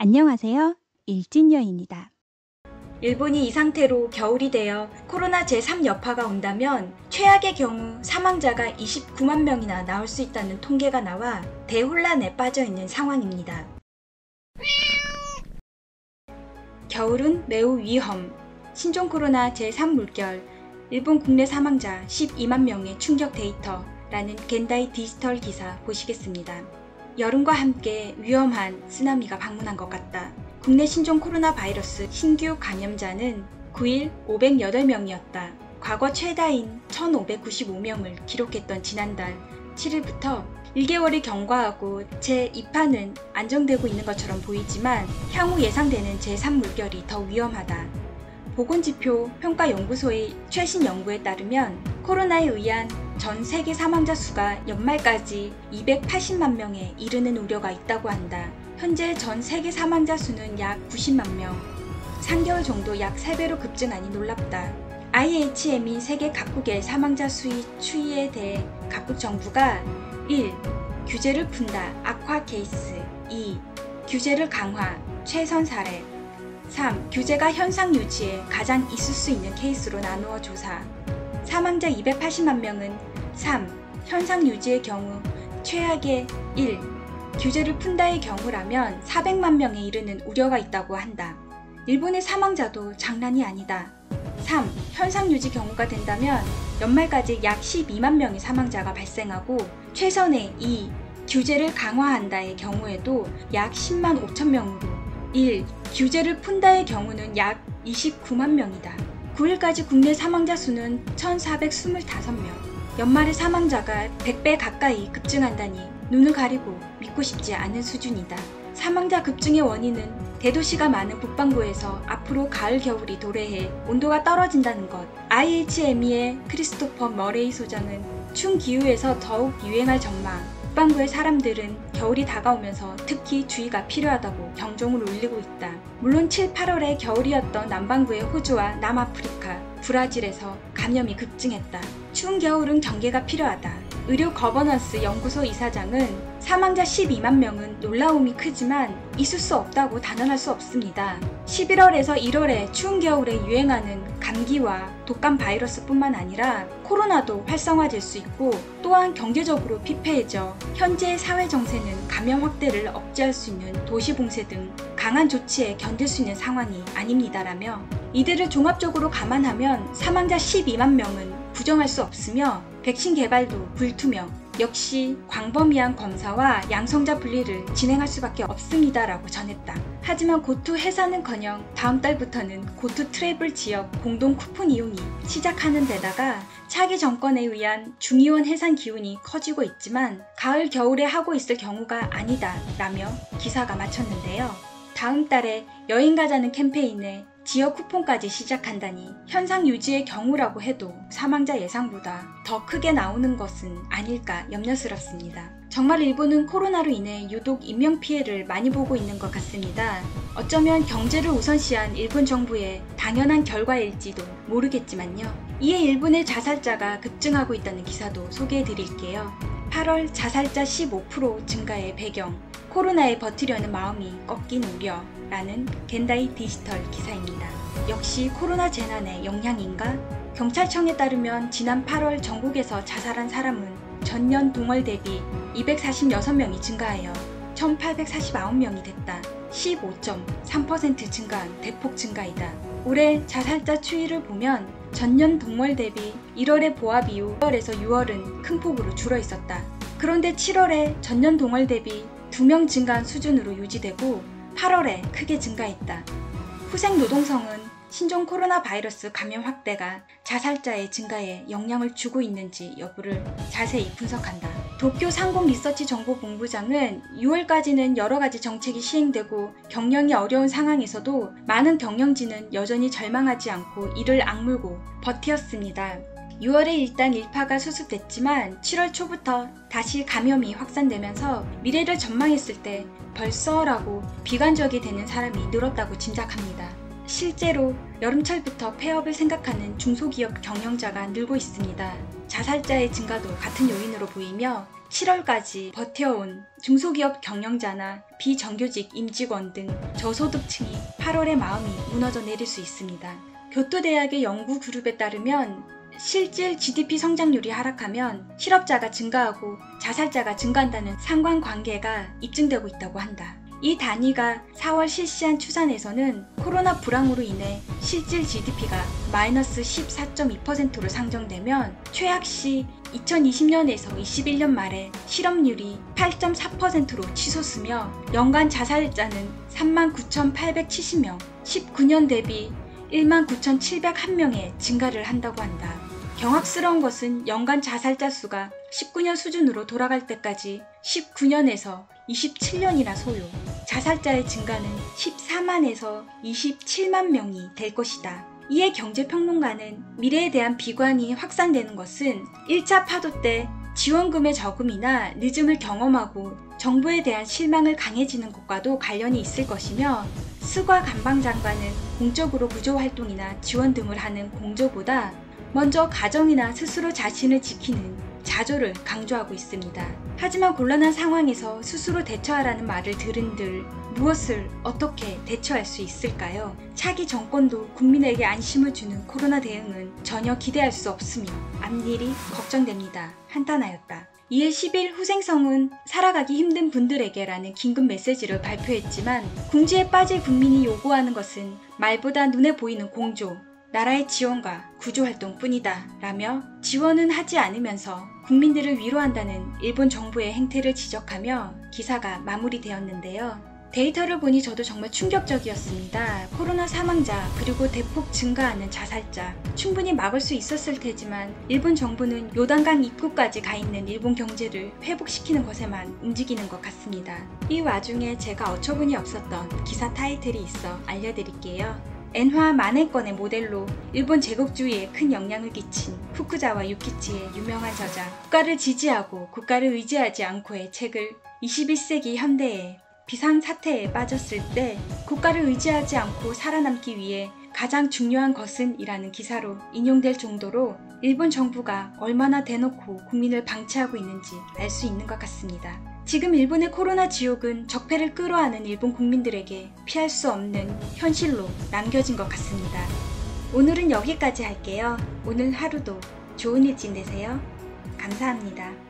안녕하세요. 일진여입니다. 일본이 이 상태로 겨울이 되어 코로나 제3여파가 온다면 최악의 경우 사망자가 29만 명이나 나올 수 있다는 통계가 나와 대혼란에 빠져 있는 상황입니다. 겨울은 매우 위험. 신종 코로나 제3물결, 일본 국내 사망자 12만 명의 충격 데이터라는 겐다이 디지털 기사 보시겠습니다. 여름과 함께 위험한 쓰나미가 방문한 것 같다. 국내 신종 코로나 바이러스 신규 감염자는 9일 508명이었다. 과거 최다인 1595명을 기록했던 지난달 7일부터 1개월이 경과하고 제2파는 안정되고 있는 것처럼 보이지만 향후 예상되는 제3물결이 더 위험하다. 보건지표 평가연구소의 최신 연구에 따르면 코로나에 의한 전 세계 사망자 수가 연말까지 280만 명에 이르는 우려가 있다고 한다. 현재 전 세계 사망자 수는 약 90만 명, 3개월 정도 약 3배로 급증하니 놀랍다. IHM이 세계 각국의 사망자 수의 추이에 대해 각국 정부가 1. 규제를 푼다, 악화 케이스. 2. 규제를 강화, 최선 사례. 3. 규제가 현상 유지에 가장 있을 수 있는 케이스로 나누어 조사. 사망자 280만 명은 3. 현상 유지의 경우 최악의 1. 규제를 푼다의 경우라면 400만 명에 이르는 우려가 있다고 한다. 일본의 사망자도 장난이 아니다. 3. 현상 유지 경우가 된다면 연말까지 약 12만 명의 사망자가 발생하고 최선의 2. 규제를 강화한다의 경우에도 약 10만 5천 명으로 1. 규제를 푼다의 경우는 약 29만 명이다. 9일까지 국내 사망자 수는 1,425명. 연말에 사망자가 100배 가까이 급증한다니 눈을 가리고 믿고 싶지 않은 수준이다. 사망자 급증의 원인은 대도시가 많은 북반구에서 앞으로 가을 겨울이 도래해 온도가 떨어진다는 것. IHME의 크리스토퍼 머레이 소장은 추운 기후에서 더욱 유행할 전망. 북반구의 사람들은 겨울이 다가오면서 특히 주의가 필요하다고 경종을 울리고 있다. 물론 7, 8월에 겨울이었던 남반구의 호주와 남아프리카, 브라질에서 감염이 급증했다. 추운 겨울은 경계가 필요하다. 의료 거버넌스 연구소 이사장은 사망자 12만 명은 놀라움이 크지만 있을 수 없다고 단언할 수 없습니다. 11월에서 1월에 추운 겨울에 유행하는 감기와 독감 바이러스뿐만 아니라 코로나도 활성화될 수 있고 또한 경제적으로 피폐해져 현재의 사회 정세는 감염 확대를 억제할 수 있는 도시 봉쇄 등 강한 조치에 견딜 수 있는 상황이 아닙니다라며 이들을 종합적으로 감안하면 사망자 12만 명은 부정할 수 없으며 백신 개발도 불투명, 역시 광범위한 검사와 양성자 분리를 진행할 수밖에 없습니다라고 전했다. 하지만 고투 해산은커녕 다음 달부터는 고투 트래블 지역 공동 쿠폰 이용이 시작하는 데다가 차기 정권에 의한 중의원 해산 기운이 커지고 있지만 가을 겨울에 하고 있을 경우가 아니다 라며 기사가 마쳤는데요. 다음 달에 여행 가자는 캠페인에 지역 쿠폰까지 시작한다니 현상 유지의 경우라고 해도 사망자 예상보다 더 크게 나오는 것은 아닐까 염려스럽습니다. 정말 일본은 코로나로 인해 유독 인명피해를 많이 보고 있는 것 같습니다. 어쩌면 경제를 우선시한 일본 정부의 당연한 결과일지도 모르겠지만요. 이에 일본의 자살자가 급증하고 있다는 기사도 소개해드릴게요. 8월 자살자 15% 증가의 배경, 코로나에 버티려는 마음이 꺾인 우려라는 겐다이 디지털 기사입니다. 역시 코로나 재난의 영향인가? 경찰청에 따르면 지난 8월 전국에서 자살한 사람은 전년 동월 대비 246명이 증가하여 1,849명이 됐다. 15.3% 증가한 대폭 증가이다. 올해 자살자 추이를 보면 전년 동월 대비 1월의 보합 이후 1월에서 6월은 큰 폭으로 줄어 있었다. 그런데 7월에 전년 동월 대비 2명 증가한 수준으로 유지되고 8월에 크게 증가했다. 후생 노동성은 신종 코로나 바이러스 감염 확대가 자살자의 증가에 영향을 주고 있는지 여부를 자세히 분석한다. 도쿄 상공리서치정보본부장은 6월까지는 여러가지 정책이 시행되고 경영이 어려운 상황에서도 많은 경영진은 여전히 절망하지 않고 이를 악물고 버티었습니다. 6월에 일단 1파가 수습됐지만 7월 초부터 다시 감염이 확산되면서 미래를 전망했을 때 벌써라고 비관적이 되는 사람이 늘었다고 짐작합니다. 실제로 여름철부터 폐업을 생각하는 중소기업 경영자가 늘고 있습니다. 자살자의 증가도 같은 요인으로 보이며 7월까지 버텨온 중소기업 경영자나 비정규직 임직원 등 저소득층이 8월에 마음이 무너져 내릴 수 있습니다. 교토대학의 연구그룹에 따르면 실질 GDP 성장률이 하락하면 실업자가 증가하고 자살자가 증가한다는 상관관계가 입증되고 있다고 한다. 이 단위가 4월 실시한 추산에서는 코로나 불황으로 인해 실질 GDP가 마이너스 14.2%로 상정되면 최악 시 2020년에서 21년 말에 실업률이 8.4%로 치솟으며 연간 자살자는 39,870명, 19년 대비 19,701명의 증가를 한다고 한다. 경악스러운 것은 연간 자살자 수가 19년 수준으로 돌아갈 때까지 19년에서 27년이나 소요. 자살자의 증가는 14만에서 27만 명이 될 것이다. 이에 경제평론가는 미래에 대한 비관이 확산되는 것은 1차 파도 때 지원금의 적음이나 늦음을 경험하고 정부에 대한 실망을 강해지는 것과도 관련이 있을 것이며 스가 관방장관은 공적으로 구조활동이나 지원 등을 하는 공조보다 먼저 가정이나 스스로 자신을 지키는 자조를 강조하고 있습니다. 하지만 곤란한 상황에서 스스로 대처하라는 말을 들은들 무엇을 어떻게 대처할 수 있을까요? 차기 정권도 국민에게 안심을 주는 코로나 대응은 전혀 기대할 수 없으며 앞일이 걱정됩니다. 한탄하였다. 이에 10일 후생성은 살아가기 힘든 분들에게라는 긴급 메시지를 발표했지만 궁지에 빠질 국민이 요구하는 것은 말보다 눈에 보이는 공조, 나라의 지원과 구조활동뿐이다 라며 지원은 하지 않으면서 국민들을 위로한다는 일본 정부의 행태를 지적하며 기사가 마무리되었는데요. 데이터를 보니 저도 정말 충격적이었습니다. 코로나 사망자 그리고 대폭 증가하는 자살자 충분히 막을 수 있었을 테지만 일본 정부는 요단강 입구까지 가 있는 일본 경제를 회복시키는 것에만 움직이는 것 같습니다. 이 와중에 제가 어처구니 없었던 기사 타이틀이 있어 알려드릴게요. 엔화 만행권의 모델로 일본 제국주의에 큰 영향을 끼친 후쿠자와 유키치의 유명한 저자 국가를 지지하고 국가를 의지하지 않고의 책을 21세기 현대에 비상사태에 빠졌을 때 국가를 의지하지 않고 살아남기 위해 가장 중요한 것은 이라는 기사로 인용될 정도로 일본 정부가 얼마나 대놓고 국민을 방치하고 있는지 알 수 있는 것 같습니다. 지금 일본의 코로나 지옥은 적폐를 끌어안은 일본 국민들에게 피할 수 없는 현실로 남겨진 것 같습니다. 오늘은 여기까지 할게요. 오늘 하루도 좋은 일진 되세요. 감사합니다.